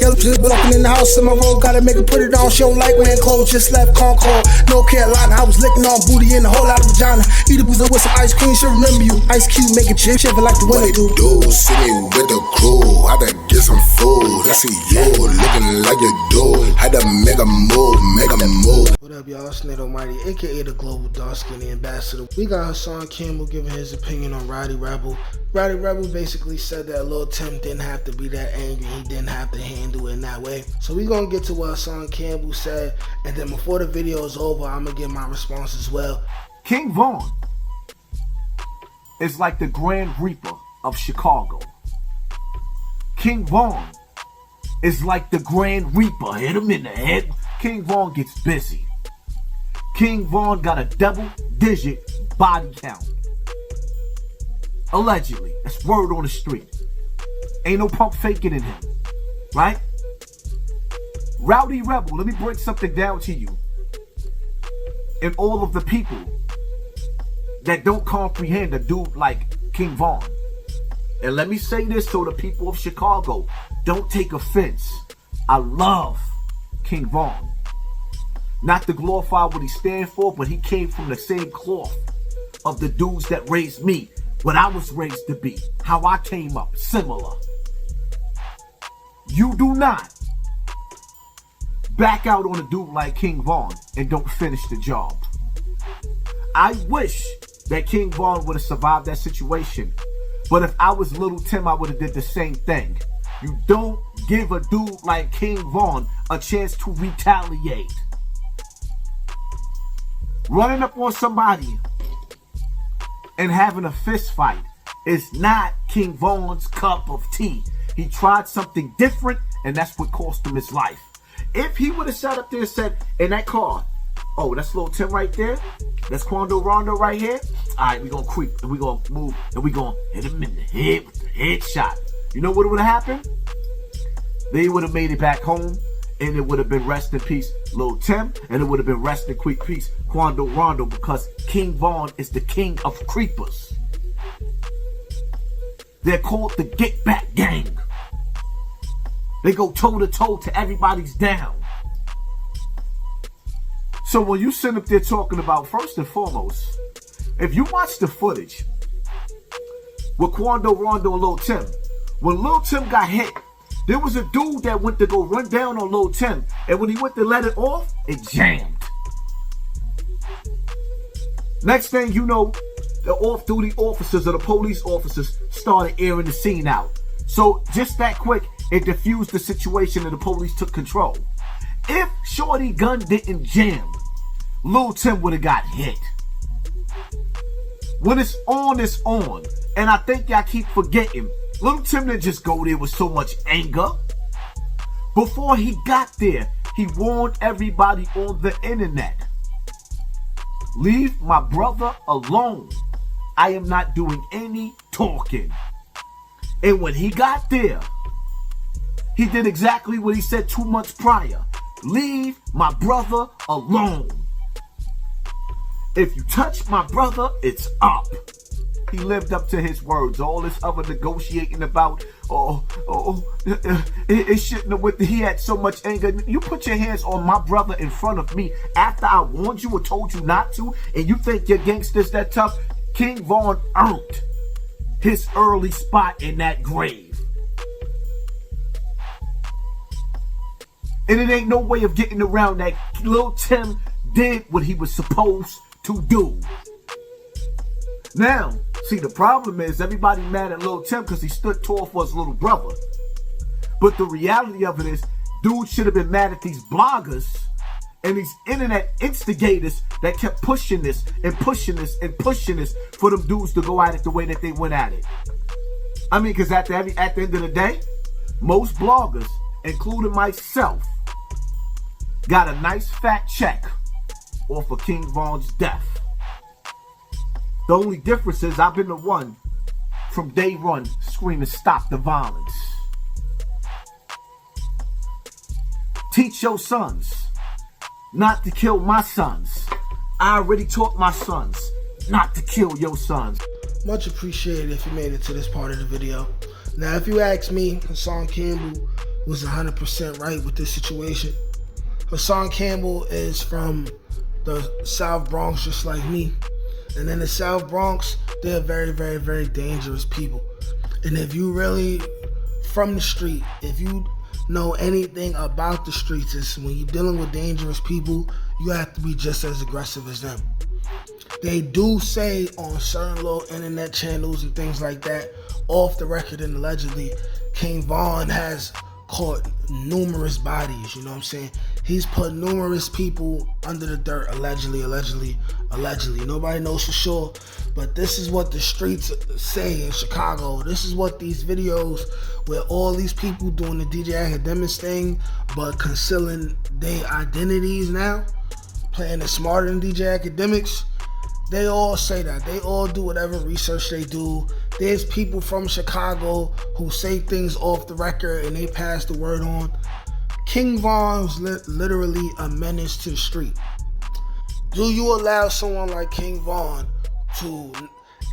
Yellow just walking in the house in my road, gotta make her put it on. She don't like wearing clothes, just left Concord, North Carolina. I was licking on booty in a whole lot of vagina. Eat a boozer with some ice cream, she'll remember you. Ice Cube make it chip, shiver like the winter do. See me with the crew, I done get some food. I see you looking like you do. Had to make a move, make a move. What up, y'all? It's Nate Almighty, aka the Global Dark Skinny Ambassador. We got Hassan Campbell giving his opinion on Rowdy Rebel. Rowdy Rebel basically said that Lil Tim didn't have to be that angry. He didn't have to handle it in that way. So we gonna get to what Hassan Campbell said, and then before the video is over, I'm gonna give my response as well. King Von is like the Grand Reaper of Chicago. King Von is like the Grand Reaper. Hit him in the head. King Von gets busy. King Von got a double-digit body count. Allegedly. That's word on the street. Ain't no pump faking in him. Right? Rowdy Rebel, let me break something down to you. And all of the people that don't comprehend a dude like King Von. And let me say this so the people of Chicago don't take offense. I love King Von. Not to glorify what he stands for, but he came from the same cloth of the dudes that raised me, what I was raised to be, how I came up, similar. You do not back out on a dude like King Von and don't finish the job. I wish that King Von would have survived that situation. But if I was Little Tim, I would have did the same thing. You don't give a dude like King Von a chance to retaliate. Running up on somebody and having a fist fight is not King Von's cup of tea. He tried something different, and that's what cost him his life. If he would have sat up there and said, in that car, oh, that's Little Tim right there. That's Quando Rondo right here. All right, we're going to creep, and we're going to move, and we're going to hit him in the head with the headshot. You know what would have happened? They would have made it back home, and it would have been rest in peace Lil Tim, and it would have been rest in quick peace Quando Rondo, because King Von is the king of creepers. They're called the Get Back Gang. They go toe-to-toe to everybody's down. So when you sit up there talking about, first and foremost, if you watch the footage with Quando Rondo and Lil Tim, when Lil Tim got hit, there was a dude that went to go run down on Lil Tim, and when he went to let it off, it jammed. Next thing you know, the off-duty officers or the police officers started airing the scene out. So just that quick, it diffused the situation and the police took control. If Shorty gun didn't jam, Lil Tim would have got hit. When it's on, it's on. And I think y'all keep forgetting, Lil Tim didn't just go there with so much anger. Before he got there, he warned everybody on the internet. Leave my brother alone. I am not doing any talking. And when he got there, he did exactly what he said 2 months prior. Leave my brother alone. If you touch my brother, it's up. He lived up to his words. All this other negotiating about, it shouldn't have went. He had so much anger. You put your hands on my brother in front of me after I warned you or told you not to, and you think your gangsters that tough? King Von earned his early spot in that grave. And it ain't no way of getting around that. Lil Tim did what he was supposed to do. Now, see, the problem is everybody mad at Lil Tim because he stood tall for his little brother. But the reality of it is, dude should have been mad at these bloggers and these internet instigators that kept pushing this and pushing this and pushing this for them dudes to go at it the way that they went at it. I mean, because at the end of the day, most bloggers, including myself, got a nice fat check off of King Von's death. The only difference is I've been the one from day one screaming, stop the violence. Teach your sons not to kill my sons. I already taught my sons not to kill your sons. Much appreciated if you made it to this part of the video. Now, if you ask me, Hassan Campbell, was 100% right with this situation. Hassan Campbell is from the South Bronx, just like me. And in the South Bronx, they're very, very, very dangerous people. And if you really from the street, if you know anything about the streets, is when you're dealing with dangerous people, you have to be just as aggressive as them. They do say on certain little internet channels and things like that, off the record and allegedly, King Von has caught numerous bodies, you know what I'm saying? He's put numerous people under the dirt, allegedly. Nobody knows for sure, but this is what the streets say in Chicago. This is what these videos where all these people doing the DJ Academics thing, but concealing their identities now, playing it smarter than DJ Academics. They all say that. They all do whatever research they do. There's people from Chicago who say things off the record and they pass the word on. King Von was literally a menace to the street. Do you allow someone like King Von to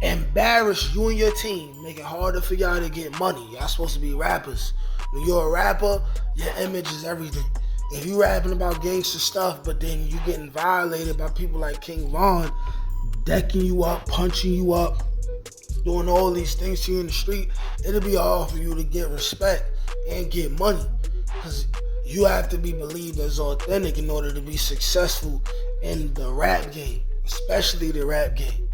embarrass you and your team, make it harder for y'all to get money? Y'all supposed to be rappers. When you're a rapper, your image is everything. If you rapping about gangster stuff, but then you getting violated by people like King Von, decking you up, punching you up, doing all these things to you in the street, it'll be hard for you to get respect and get money. Because you have to be believed as authentic in order to be successful in the rap game, especially the rap game.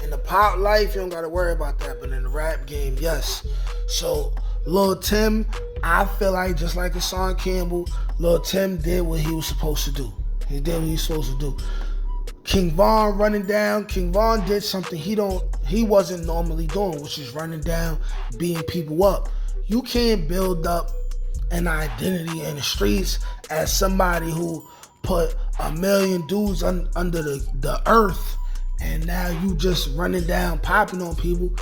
In the pop life, you don't got to worry about that, but in the rap game, yes. So, Lil Tim, I feel like just like Hassan Campbell, Lil Tim did what he was supposed to do. He did what he was supposed to do. King Von running down. King Von did something he wasn't normally doing, which is running down, beating people up. You can't build up an identity in the streets as somebody who put a million dudes under the earth, and now you just running down, popping on people.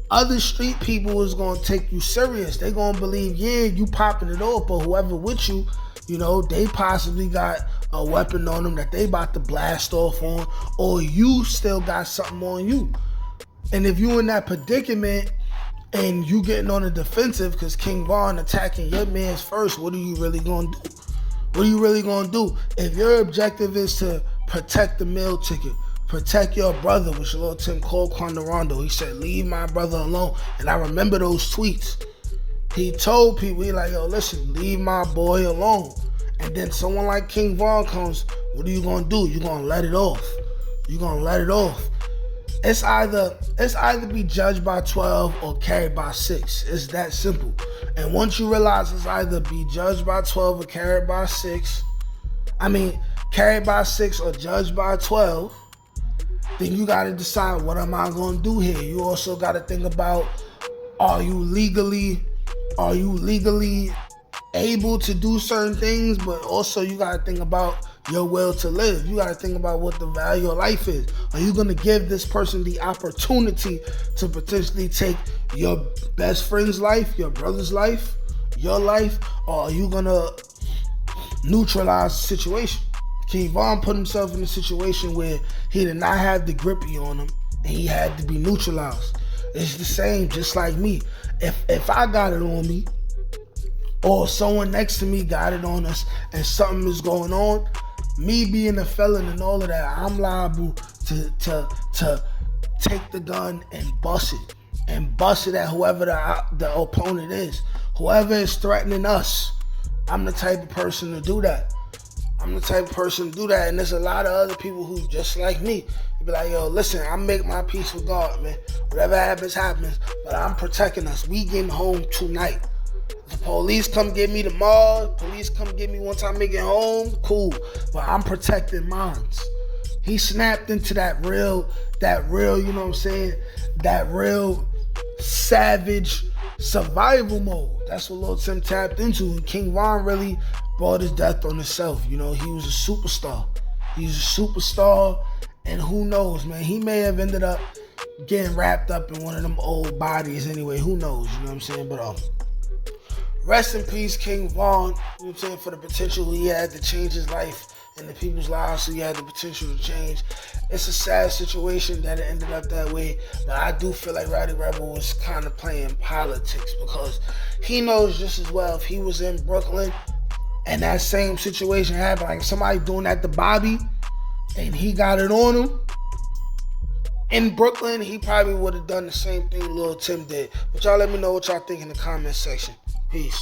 Other street people is gonna take you serious. They gonna believe, yeah, you popping it off, but whoever with you, you know, they possibly got a weapon on them that they about to blast off on, or you still got something on you. And if you in that predicament and you getting on the defensive because King Von attacking your mans first, what are you really gonna do? What are you really gonna do? If your objective is to protect the meal ticket, protect your brother, which Lil Tim called Quandorondo. He said, leave my brother alone. And I remember those tweets. He told people, he like, yo, listen, leave my boy alone. And then someone like King Von comes, what are you gonna do? You gonna let it off. You gonna let it off. It's either be judged by 12 or carried by 6. It's that simple. And once you realize it's either be judged by 12 or carried by 6, carried by 6 or judged by 12, then you gotta decide, what am I gonna do here? You also gotta think about, are you legally able to do certain things, but also you gotta think about your will to live. You gotta think about what the value of life is. Are you gonna give this person the opportunity to potentially take your best friend's life, your brother's life, your life, or are you gonna neutralize the situation? King Von put himself in a situation where he did not have the grippy on him and he had to be neutralized. It's the same, just like me. If I got it on me, or someone next to me got it on us and something is going on, me being a felon and all of that, I'm liable to take the gun and bust it at whoever the opponent is. Whoever is threatening us, I'm the type of person to do that. And there's a lot of other people who just like me. They be like, yo, listen, I make my peace with God, man. Whatever happens, but I'm protecting us. We getting home tonight. The police come get me tomorrow. Police come get me once I make it home. Cool. But I'm protecting mines. He snapped into that real, you know what I'm saying? That real savage survival mode. That's what Lil Tim tapped into. And King Von really brought his death on himself. You know, he was a superstar. And who knows, man? He may have ended up getting wrapped up in one of them old bodies anyway. Who knows? You know what I'm saying? But rest in peace, King Von. You know what I'm saying? For the potential he had to change his life in the people's lives, so you had the potential to change. It's a sad situation that it ended up that way, but I do feel like Rowdy Rebel was kind of playing politics, because he knows just as well if he was in Brooklyn and that same situation happened, like somebody doing that to Bobby and he got it on him in Brooklyn, he probably would have done the same thing Lil Tim did. But y'all let me know what y'all think in the comment section. Peace.